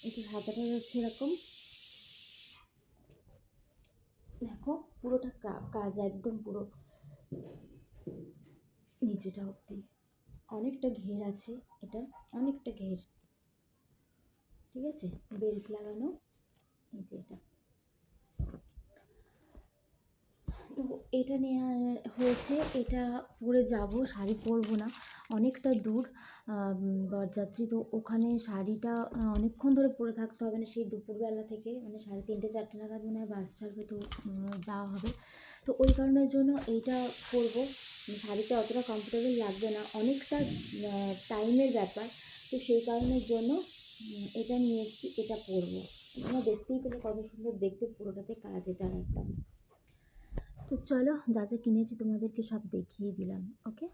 এটার হাতাটা হচ্ছে এরকম, দেখো পুরোটা কাজ একদম পুরো নিচেটা অবধি, অনেকটা ঘের আছে, এটা অনেকটা ঘের, ঠিক আছে। বেল্ট লাগানো, এই যে এটা। তো এটা নেওয়া হয়েছে, এটা পরে যাব, শাড়ি পরবো না, অনেকটা দূর বরযাত্রী, তো ওখানে শাড়িটা অনেকক্ষণ ধরে পরে থাকতে হবে না, সেই দুপুরবেলা থেকে মানে 3:30-4টে নাগাদ মনে হয় বাস ছাড়বে, তো যাওয়া হবে। তো ওই কারণের জন্য এইটা পরবো, শাড়িতে অতটা কমফোর্টেবল লাগবে না, অনেকটা টাইমের ব্যাপার, তো সেই কারণের জন্য এটা নিয়ে এসেছি, এটা পরবো। তোমরা দেখতেই পেলে কত সুন্দর দেখতে, পুরোটাতে কাজ এটার একদম। তো চলো, যা যা কিনেছি তোমাদেরকে সব দেখিয়ে দিলাম, ওকে।